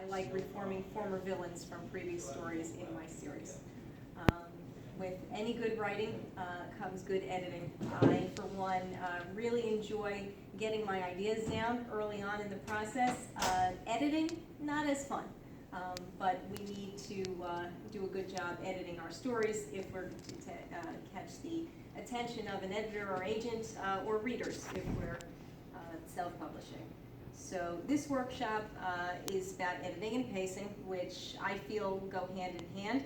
I like reforming former villains from previous stories in my series. With any good writing comes good editing. I, for one, really enjoy getting my ideas down early on in the process. Editing, not as fun, but we need to do a good job editing our stories if we're to catch the attention of an editor or agent or readers if we're self-publishing. So this workshop is about editing and pacing, which I feel go hand in hand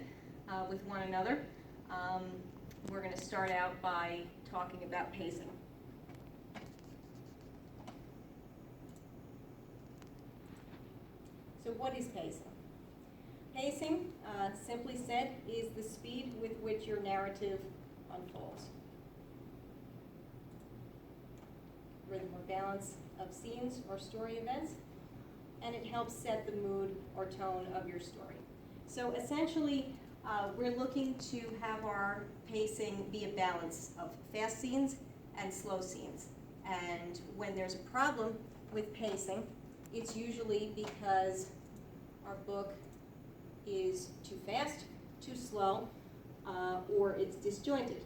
with one another. We're going to start out by talking about pacing. So what is pacing? Pacing, simply said, is the speed with which your narrative unfolds. Rhythm or balance of scenes or story events, and it helps set the mood or tone of your story. So essentially, we're looking to have our pacing be a balance of fast scenes and slow scenes. And when there's a problem with pacing, it's usually because our book is too fast, too slow, or it's disjointed.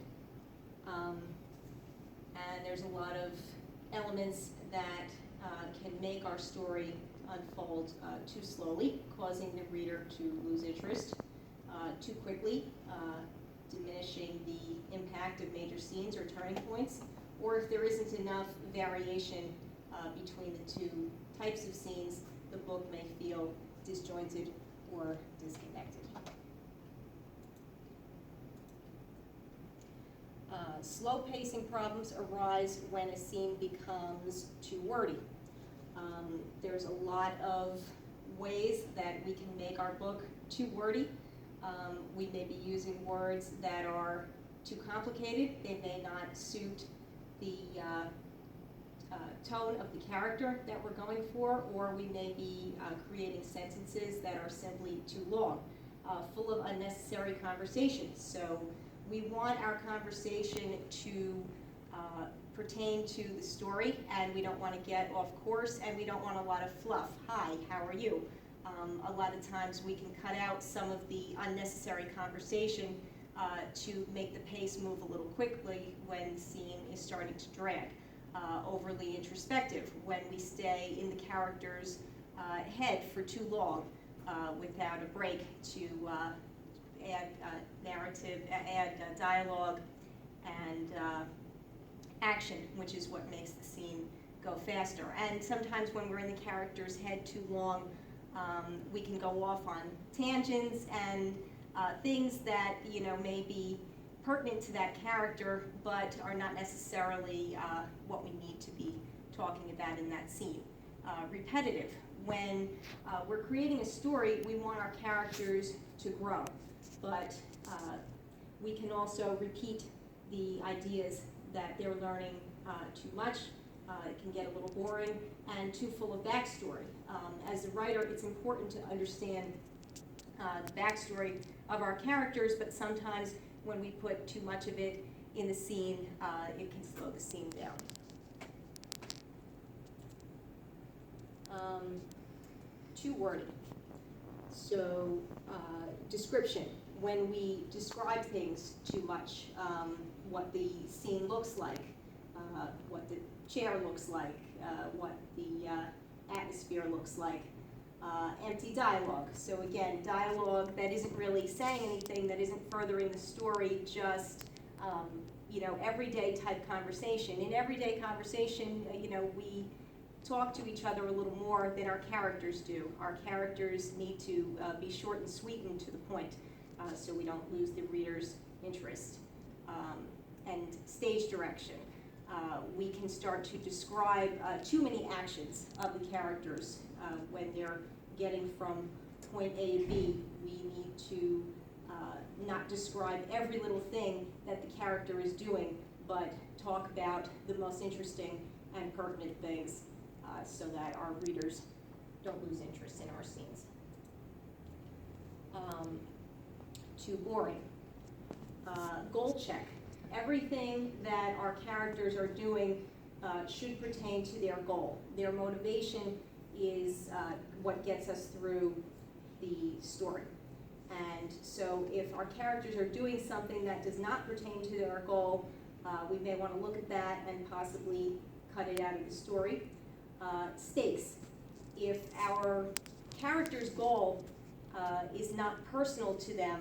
And there's a lot of elements that can make our story unfold too slowly, causing the reader to lose interest, too quickly, diminishing the impact of major scenes or turning points, or if there isn't enough variation between the two types of scenes, the book may feel disjointed or disconnected. Slow pacing problems arise when a scene becomes too wordy. There's a lot of ways that we can make our book too wordy. We may be using words that are too complicated. They may not suit the tone of the character that we're going for, or we may be creating sentences that are simply too long, full of unnecessary conversation. So we want our conversation to pertain to the story, and we don't want to get off course, and we don't want a lot of fluff. Hi, how are you? A lot of times we can cut out some of the unnecessary conversation to make the pace move a little quickly when the scene is starting to drag. Overly introspective, when we stay in the character's head for too long without a break to add narrative, add dialogue and action, which is what makes the scene go faster. And sometimes when we're in the character's head too long, we can go off on tangents and things that may be pertinent to that character, but are not necessarily what we need to be talking about in that scene. Repetitive. When we're creating a story, we want our characters to grow, but we can also repeat the ideas that they're learning too much. It can get a little boring and too full of backstory. As a writer, it's important to understand the backstory of our characters, but sometimes when we put too much of it in the scene, it can slow the scene down. Too wordy. So, description. When we describe things too much, what the scene looks like, what the chair looks like, what the atmosphere looks like. Empty dialogue. So again, dialogue that isn't really saying anything, that isn't furthering the story, just everyday type conversation. In everyday conversation, we talk to each other a little more than our characters do. Our characters need to be short and sweet and to the point, so we don't lose the reader's interest. And stage direction. We can start to describe too many actions of the characters when they're getting from point A to B. We need to not describe every little thing that the character is doing, but talk about the most interesting and pertinent things so that our readers don't lose interest in our scenes. Too boring. Goal check. Everything that our characters are doing should pertain to their goal. Their motivation is what gets us through the story. And so if our characters are doing something that does not pertain to their goal, we may want to look at that and possibly cut it out of the story. Stakes. If our character's goal is not personal to them,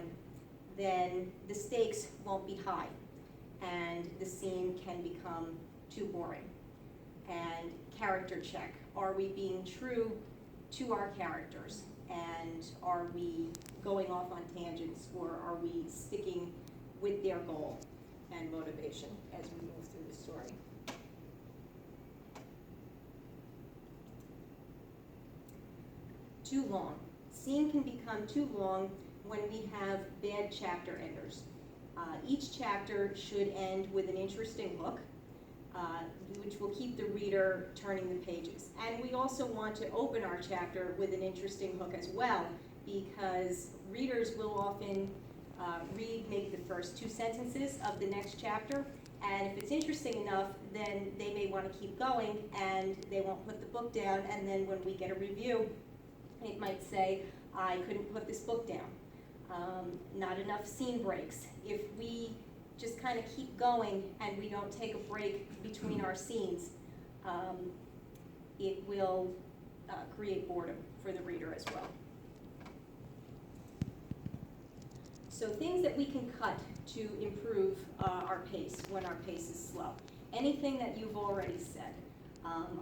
then the stakes won't be high, and the scene can become too boring. And character check. Are we being true to our characters? And are we going off on tangents, or are we sticking with their goal and motivation as we move through the story? Too long. Scene can become too long when we have bad chapter enders. Each chapter should end with an interesting hook, which will keep the reader turning the pages. And we also want to open our chapter with an interesting hook as well, because readers will often read maybe the first 2 sentences of the next chapter, and if it's interesting enough, then they may want to keep going, and they won't put the book down, and then when we get a review, it might say, I couldn't put this book down. Not enough scene breaks. If we just kind of keep going and we don't take a break between our scenes, it will create boredom for the reader as well. So things that we can cut to improve our pace when our pace is slow. Anything that you've already said.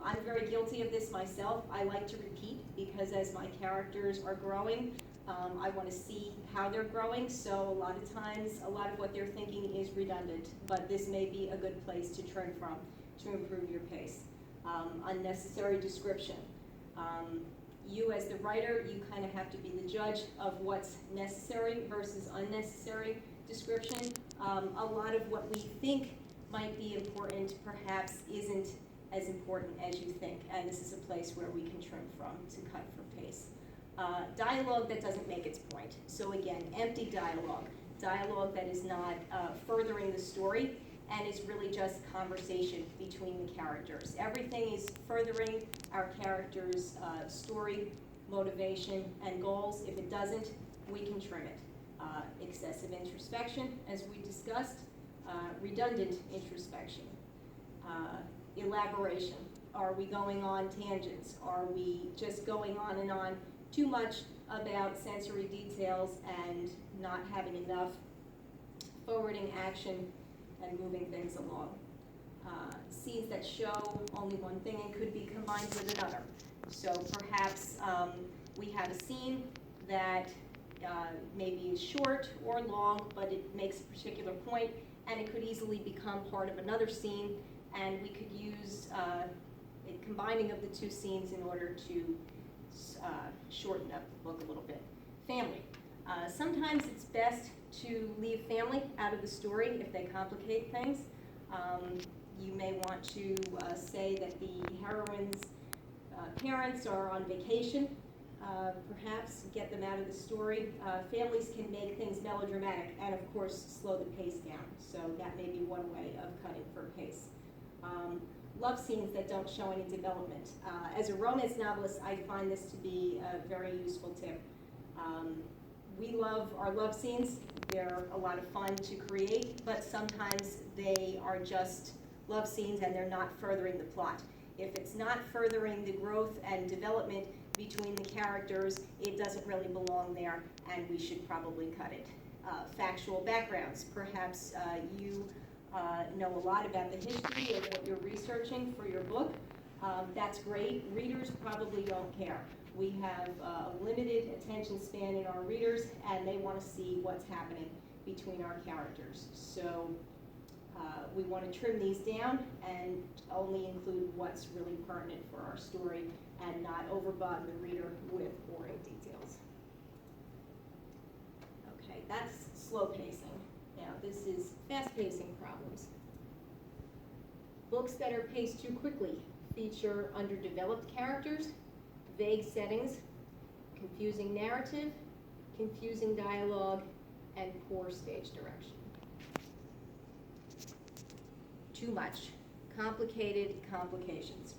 I'm very guilty of this myself. I like to repeat because as my characters are growing, I want to see how they're growing, so a lot of times, a lot of what they're thinking is redundant, but this may be a good place to trim from to improve your pace. Unnecessary description. You as the writer, you kind of have to be the judge of what's necessary versus unnecessary description. A lot of what we think might be important perhaps isn't as important as you think, and this is a place where we can trim from to cut for pace. Dialogue that doesn't make its point. So again, empty dialogue. Dialogue that is not furthering the story and is really just conversation between the characters. Everything is furthering our characters' story, motivation, and goals. If it doesn't, we can trim it. Excessive introspection, as we discussed. Redundant introspection. Elaboration. Are we going on tangents? Are we just going on and on too much about sensory details and not having enough forwarding action and moving things along? Scenes that show only one thing and could be combined with another. So perhaps we have a scene that maybe is short or long, but it makes a particular point, and it could easily become part of another scene, and we could use a combining of the 2 scenes in order to shorten up the book a little bit. Family. Sometimes it's best to leave family out of the story if they complicate things. You may want to say that the heroine's parents are on vacation, perhaps get them out of the story. Families can make things melodramatic and of course slow the pace down, so that may be one way of cutting for pace. Love scenes that don't show any development. As a romance novelist, I find this to be a very useful tip. We love our love scenes. They're a lot of fun to create, but sometimes they are just love scenes and they're not furthering the plot. If it's not furthering the growth and development between the characters, it doesn't really belong there, and we should probably cut it. Factual backgrounds. Perhaps you know a lot about the history of what you're researching for your book. That's great. Readers probably don't care. We have a limited attention span in our readers, and they want to see what's happening between our characters. So we want to trim these down and only include what's really pertinent for our story and not overburden the reader with boring details. Okay, that's slow pacing. Now this is fast pacing problems. Books that are paced too quickly feature underdeveloped characters, vague settings, confusing narrative, confusing dialogue, and poor stage direction. Too much. Complicated complications.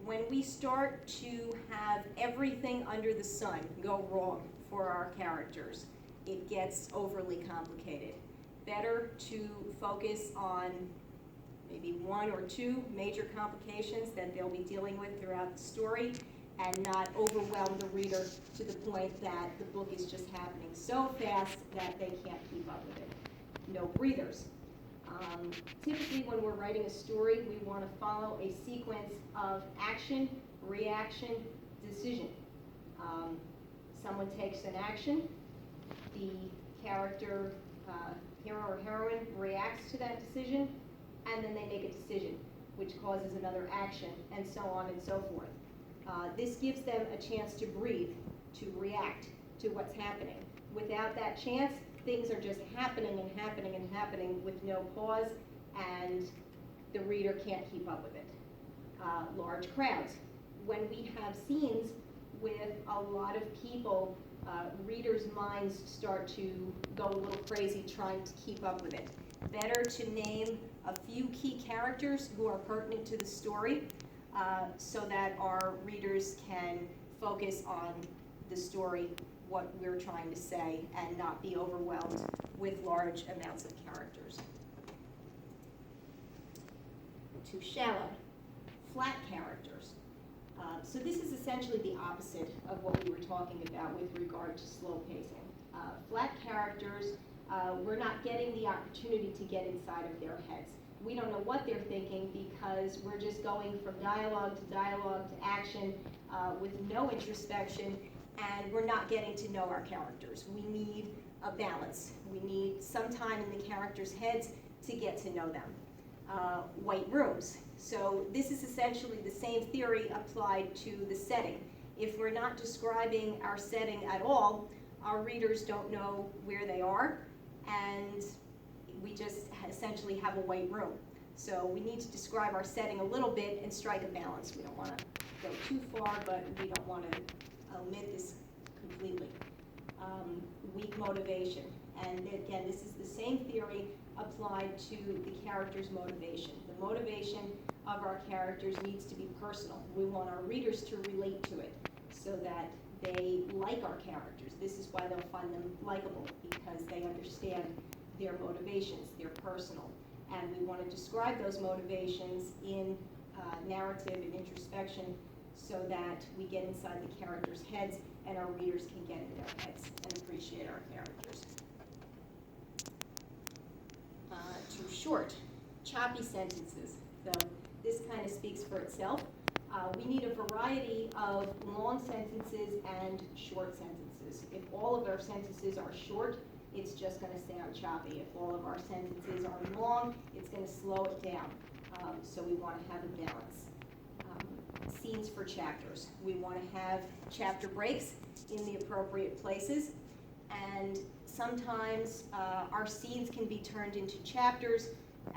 when we start to have everything under the sun go wrong for our characters, it gets overly complicated. Better to focus on maybe one or two major complications that they'll be dealing with throughout the story, and not overwhelm the reader to the point that the book is just happening so fast that they can't keep up with it. No breathers. Typically when we're writing a story, we want to follow a sequence of action, reaction, decision. Someone takes an action, the character, hero or heroine, reacts to that decision, and then they make a decision, which causes another action, and so on and so forth. This gives them a chance to breathe, to react to what's happening. Without that chance, things are just happening and happening and happening with no pause, and the reader can't keep up with it. Large crowds. When we have scenes with a lot of people, readers' minds start to go a little crazy trying to keep up with it. Better to name a few key characters who are pertinent to the story, so that our readers can focus on the story, what we're trying to say, and not be overwhelmed with large amounts of characters. Too shallow. Flat characters. So this is essentially the opposite of what we were talking about with regard to slow pacing. Flat characters, we're not getting the opportunity to get inside of their heads. We don't know what they're thinking because we're just going from dialogue to action with no introspection, and we're not getting to know our characters. We need a balance. We need some time in the characters' heads to get to know them. White rooms. So this is essentially the same theory applied to the setting. If we're not describing our setting at all, our readers don't know where they are, and we just essentially have a white room. So we need to describe our setting a little bit and strike a balance. We don't want to go too far, but we don't want to omit this completely. Weak motivation. And again, this is the same theory applied to the character's motivation. The motivation of our characters needs to be personal. We want our readers to relate to it so that they like our characters. This is why they'll find them likable, because they understand their motivations, they're personal. And we want to describe those motivations in narrative and introspection so that we get inside the characters' heads and our readers can get in their heads and appreciate our characters. Too short. Choppy sentences. So this kind of speaks for itself. We need a variety of long sentences and short sentences. If all of our sentences are short, it's just going to sound choppy. If all of our sentences are long, it's going to slow it down. So we want to have a balance. Scenes for chapters. We want to have chapter breaks in the appropriate places, and sometimes our scenes can be turned into chapters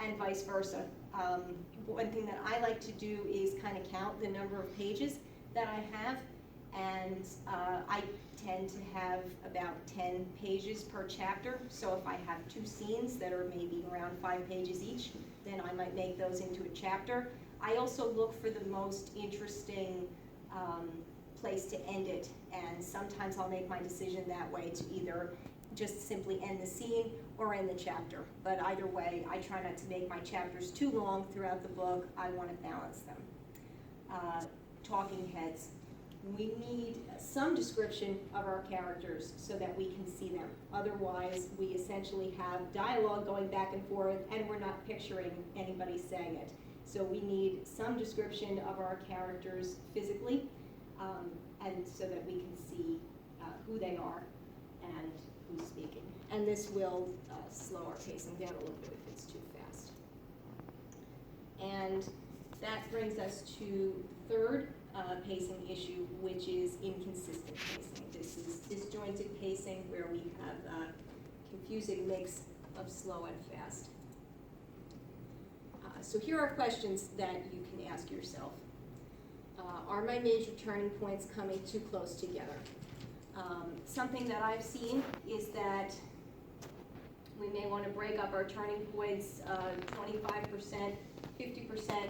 and vice versa. One thing that I like to do is kind of count the number of pages that I have, and I tend to have about 10 pages per chapter. So if I have two scenes that are maybe around 5 pages each, then I might make those into a chapter. I also look for the most interesting place to end it, and sometimes I'll make my decision that way to either just simply end the scene or end the chapter. But either way, I try not to make my chapters too long throughout the book. I want to balance them. Talking heads. We need some description of our characters so that we can see them. Otherwise, we essentially have dialogue going back and forth, and we're not picturing anybody saying it. So we need some description of our characters physically, and so that we can see who they are and who's speaking. And this will slow our pacing down a little bit if it's too fast. And that brings us to the third pacing issue, which is inconsistent pacing. This is disjointed pacing, where we have a confusing mix of slow and fast. So here are questions that you can ask yourself. Are my major turning points coming too close together? Something that I've seen is that we may want to break up our turning points 25%, 50%,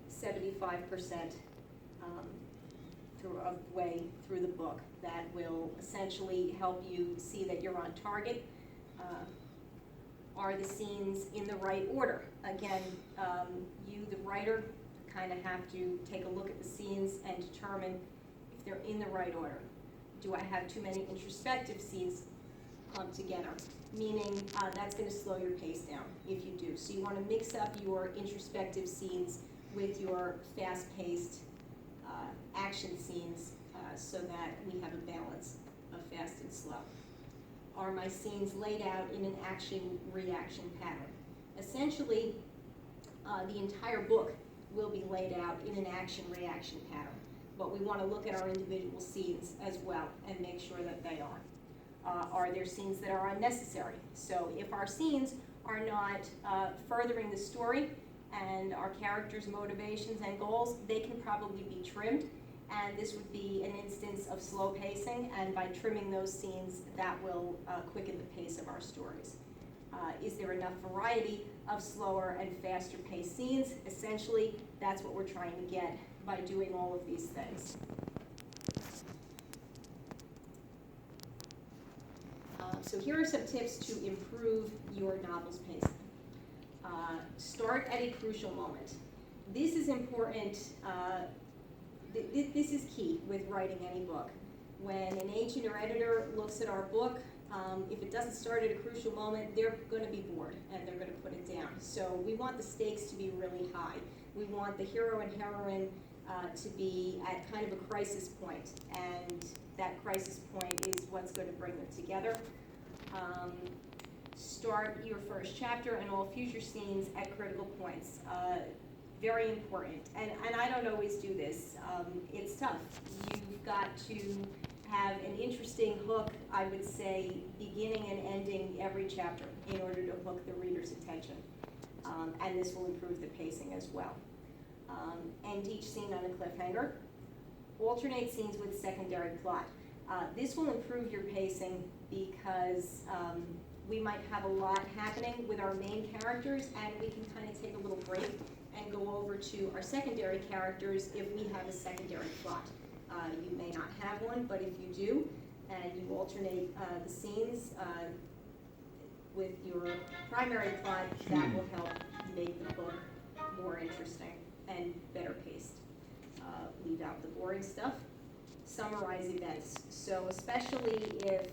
75%. through the book that will essentially help you see that you're on target. Are the scenes in the right order? Again, you, the writer, kind of have to take a look at the scenes and determine if they're in the right order. Do I have too many introspective scenes clumped together? Meaning that's going to slow your pace down if you do. So you want to mix up your introspective scenes with your fast-paced action scenes so that we have a balance of fast and slow. Are my scenes laid out in an action-reaction pattern? Essentially, the entire book will be laid out in an action-reaction pattern, but we want to look at our individual scenes as well and make sure that they are. Are there scenes that are unnecessary? So if our scenes are not furthering the story and our characters' motivations and goals, they can probably be trimmed, and this would be an instance of slow pacing, and by trimming those scenes, that will quicken the pace of our stories. Is there enough variety of slower and faster paced scenes? Essentially, that's what we're trying to get by doing all of these things. So here are some tips to improve your novel's pacing. Start at a crucial moment. This is important. This is key with writing any book. When an agent or editor looks at our book, if it doesn't start at a crucial moment, they're going to be bored and they're going to put it down. So we want the stakes to be really high. We want the hero and heroine to be at kind of a crisis point, and that crisis point is what's going to bring them together. Start your first chapter and all future scenes at critical points. Very important. And I don't always do this. It's tough. You've got to have an interesting hook, I would say, beginning and ending every chapter in order to hook the reader's attention. And this will improve the pacing as well. End each scene on a cliffhanger. Alternate scenes with secondary plot. This will improve your pacing because we might have a lot happening with our main characters, and we can kind of take a little break and go over to our secondary characters if we have a secondary plot. You may not have one, but if you do, and you alternate the scenes with your primary plot, that will help make the book more interesting and better paced. Leave out the boring stuff. Summarize events. So especially if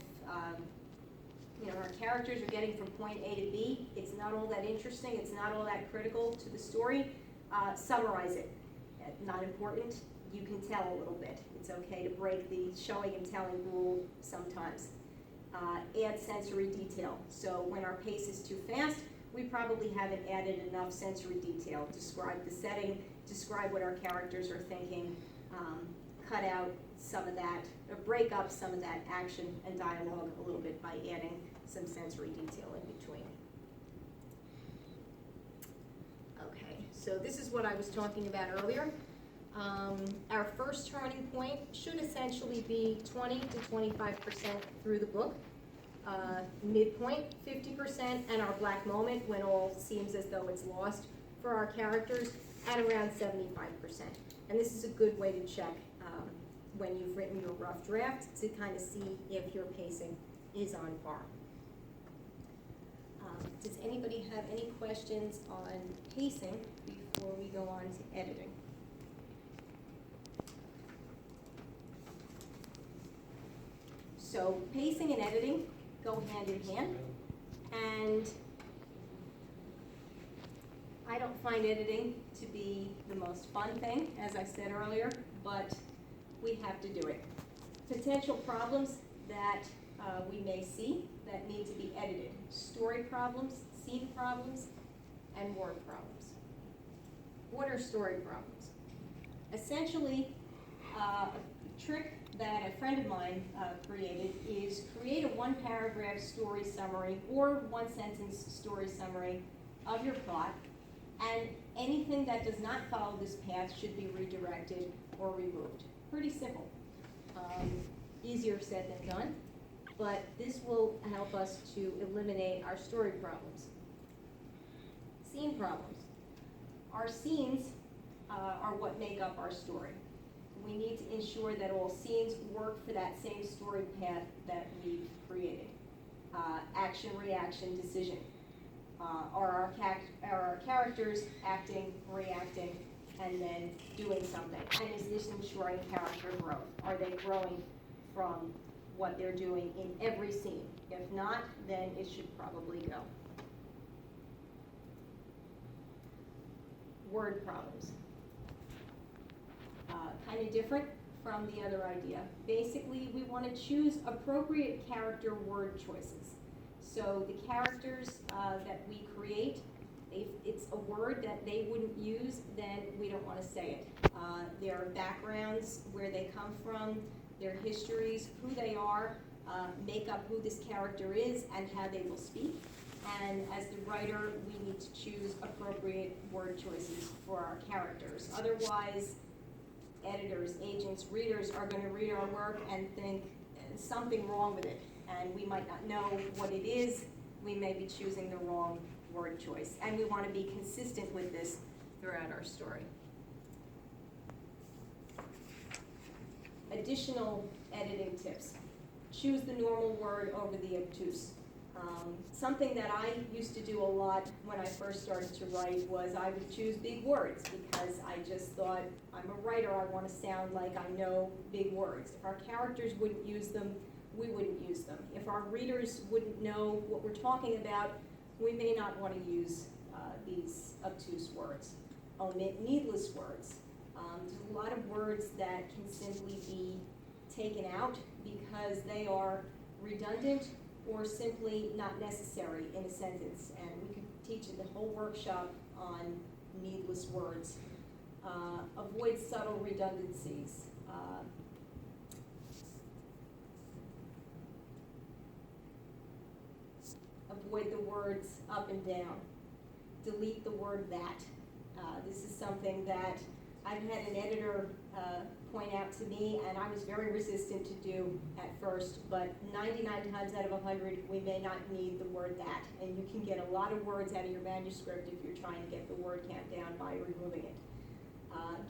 our characters are getting from point A to B, it's not all that interesting, it's not all that critical to the story, summarize it. Not important, you can tell a little bit. It's okay to break the showing and telling rule sometimes. Add sensory detail. So when our pace is too fast, we probably haven't added enough sensory detail. Describe the setting, describe what our characters are thinking, cut out some of that, or break up some of that action and dialogue a little bit by adding some sensory detail in between. Okay, so this is what I was talking about earlier. Our first turning point should essentially be 20 to 25% through the book. Midpoint, 50%, and our black moment, when all seems as though it's lost for our characters, at around 75%. And this is a good way to check when you've written your rough draft to kind of see if your pacing is on par. Does anybody have any questions on pacing before we go on to editing? So pacing and editing go hand in hand, and I don't find editing to be the most fun thing, as I said earlier, but we have to do it. Potential problems that we may see that need to be edited. Story problems, scene problems, and word problems. What are story problems? Essentially, a trick that a friend of mine created is create a one-paragraph story summary or one-sentence story summary of your plot, and anything that does not follow this path should be redirected or removed. Pretty simple. Easier said than done, but this will help us to eliminate our story problems. Scene problems. Our scenes are what make up our story. we need to ensure that all scenes work for that same story path that we've created. Action, reaction, decision. Are our characters acting, reacting, and then doing something? And is this ensuring character growth? Are they growing from what they're doing in every scene? If not, then it should probably go. Word problems. Kind of different from the other idea. Basically, we want to choose appropriate character word choices. So the characters that we create, if it's a word that they wouldn't use, then we don't want to say it. Their backgrounds, where they come from, their histories, who they are, make up who this character is and how they will speak. And as the writer, we need to choose appropriate word choices for our characters. Otherwise, editors, agents, readers are going to read our work and think something wrong with it. And we might not know what it is. We may be choosing the wrong word choice. And we want to be consistent with this throughout our story. Additional editing tips. Choose the normal word over the obtuse. Something that I used to do a lot when I first started to write was I would choose big words because I just thought, I'm a writer, I want to sound like I know big words. If our characters wouldn't use them, we wouldn't use them. If our readers wouldn't know what we're talking about, we may not want to use these obtuse words. Omit needless words. There's a lot of words that can simply be taken out because they are redundant or simply not necessary in a sentence. And we could teach the whole workshop on needless words. Avoid subtle redundancies. Avoid the words up and down. Delete the word that. This is something that I've had an editor point out to me, and I was very resistant to do at first, but 99 times out of 100, we may not need the word that. And you can get a lot of words out of your manuscript if you're trying to get the word count down by removing it.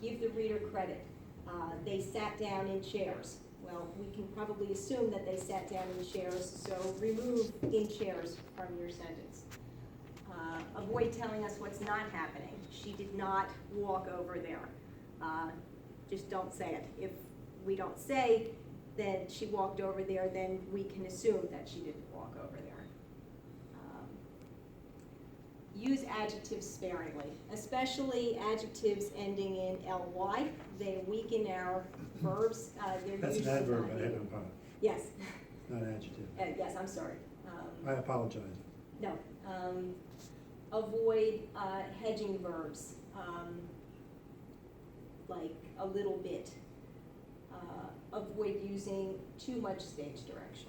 Give the reader credit. They sat down in chairs. Well, we can probably assume that they sat down in chairs, so remove in chairs from your sentence. Avoid telling us what's not happening. She did not walk over there. Just don't say it. If we don't say that she walked over there, then we can assume that she didn't walk over there. Use adjectives sparingly, especially adjectives ending in ly. They weaken our verbs. That's an adverb, I have no problem. Yes. Not an adjective. Yes, I'm sorry. I apologize. No. Avoid hedging verbs, like a little bit. Avoid using too much stage direction.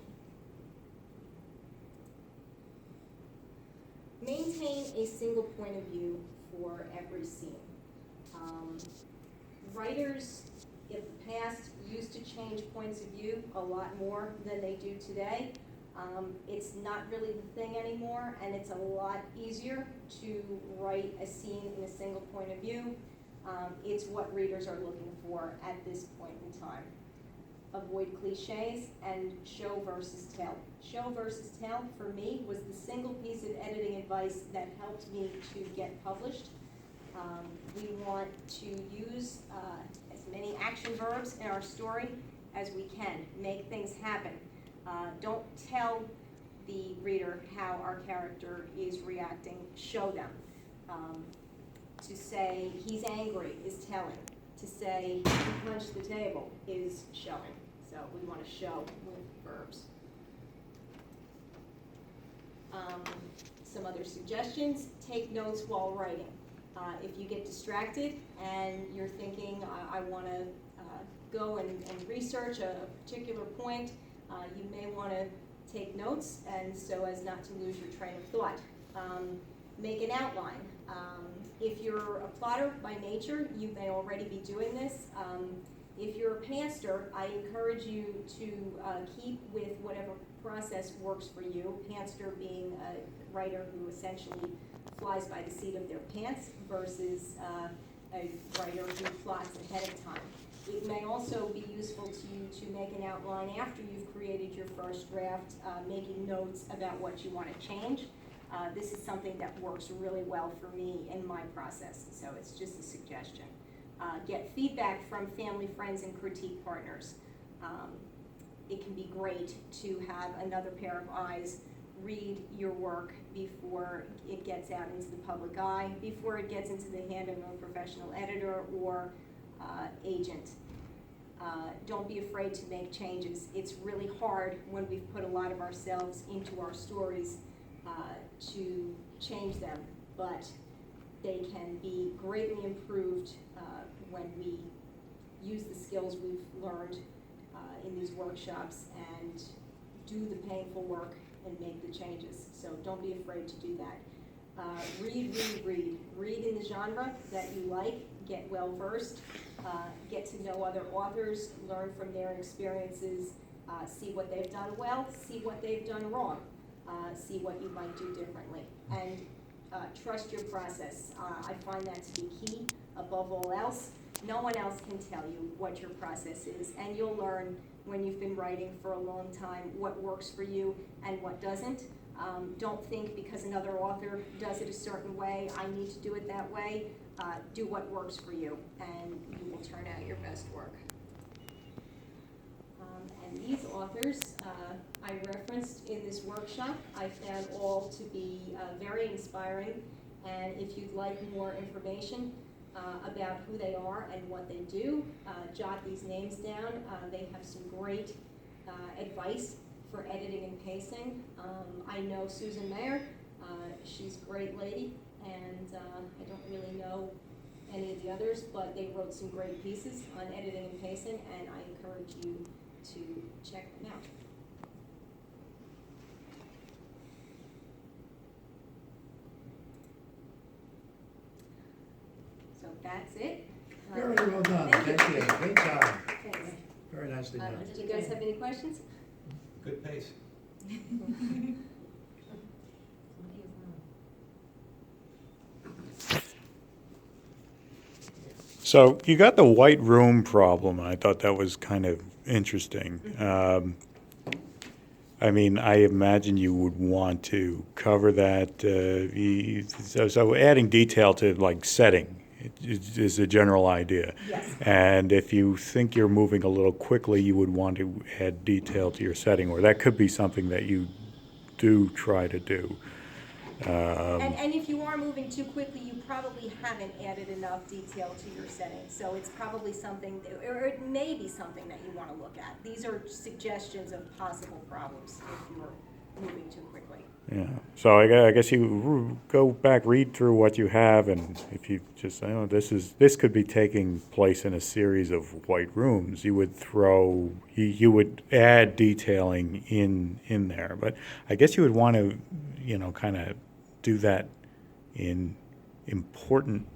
Maintain a single point of view for every scene. Writers in the past used to change points of view a lot more than they do today. It's not really the thing anymore, and it's a lot easier to write a scene in a single point of view. It's what readers are looking for at this point in time. Avoid cliches and show versus tell. Show versus tell, for me, was the single piece of editing advice that helped me to get published. We want to use as many action verbs in our story as we can. Make things happen. Don't tell the reader how our character is reacting, show them. To say he's angry is telling. To say he punched the table is showing. So we want to show with verbs. Some other suggestions: take notes while writing. If you get distracted and you're thinking, I want to go and research a particular point, you may want to take notes, and so as not to lose your train of thought. Make an outline. If you're a plotter by nature, you may already be doing this. If you're a pantser, I encourage you to keep with whatever process works for you. Pantser being a writer who essentially flies by the seat of their pants versus a writer who plots ahead of time. It may also be useful to you to make an outline after you've created your first draft, making notes about what you want to change. This is something that works really well for me in my process, so it's just a suggestion. Get feedback from family, friends, and critique partners. It can be great to have another pair of eyes read your work before it gets out into the public eye, before it gets into the hand of a professional editor or agent. Don't be afraid to make changes. It's really hard when we've put a lot of ourselves into our stories to change them, but they can be greatly improved when we use the skills we've learned in these workshops and do the painful work and make the changes. So don't be afraid to do that. Read, read, read. Read in the genre that you like, get well versed, get to know other authors, learn from their experiences, see what they've done well, see what they've done wrong, see what you might do differently, and trust your process. I find that to be key above all else. No one else can tell you what your process is, and you'll learn when you've been writing for a long time what works for you and what doesn't. Don't think because another author does it a certain way, I need to do it that way. Do what works for you, and you will turn out your best work. And these authors I referenced in this workshop, I found all to be very inspiring, and if you'd like more information about who they are and what they do, jot these names down. They have some great advice for editing and pacing. I know Susan Mayer, she's a great lady, and I don't really know any of the others, but they wrote some great pieces on editing and pacing, and I encourage you to check them out. So that's it. Very well done, thank you, great job, Thanks. very nicely done. Do you guys have any questions? Good pace. So you got the white room problem, and I thought that was kind of interesting. I mean, I imagine you would want to cover that. So adding detail to like setting is a general idea. Yes. And if you think you're moving a little quickly, you would want to add detail to your setting, or that could be something that you do try to do. And if you are moving too quickly, you probably haven't added enough detail to your setting. So it's probably something, or it may be something that you want to look at. These are suggestions of possible problems if you're moving too quickly. Yeah, so I guess you go back, read through what you have, and if you just say, oh, this could be taking place in a series of white rooms, you would add detailing in there. But I guess you would want to, kind of do that in important,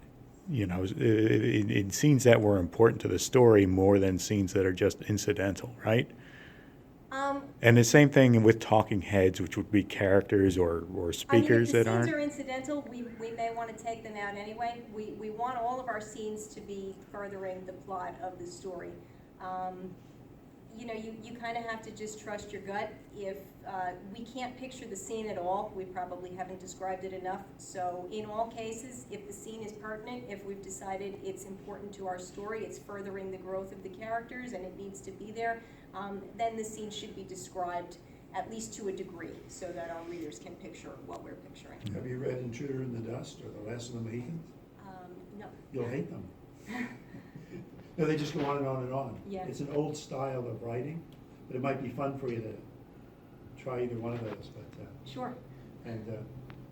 in scenes that were important to the story more than scenes that are just incidental, right? And the same thing with talking heads, which would be characters or speakers that aren't. If the scenes are incidental, we may want to take them out anyway. We want all of our scenes to be furthering the plot of the story. You kind of have to just trust your gut. If we can't picture the scene at all, we probably haven't described it enough. So in all cases, if the scene is pertinent, if we've decided it's important to our story, it's furthering the growth of the characters and it needs to be there, then the scene should be described at least to a degree so that our readers can picture what we're picturing. Have you read Intruder in the Dust or The Last of the Mohicans? No. You'll hate them. No, they just go on and on and on. Yeah. It's an old style of writing, but it might be fun for you to try either one of those. But Sure. and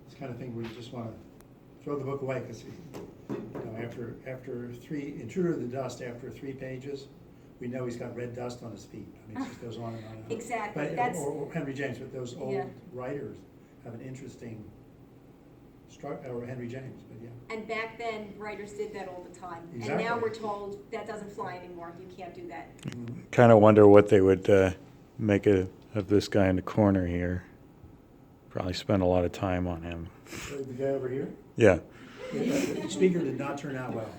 it's the kind of thing where you just want to throw the book away because after three Intruder in the Dust, after 3 pages, we know he's got red dust on his feet. I mean, it just goes on and on and on. Exactly. But, or Henry James, but those old Yeah. writers have an interesting or Henry James, but yeah. And back then, writers did that all the time. And Exactly. now we're told that doesn't fly anymore. You can't do that. Kind of wonder what they would make of this guy in the corner here. Probably spend a lot of time on him. So the guy over here? Yeah. The speaker did not turn out well.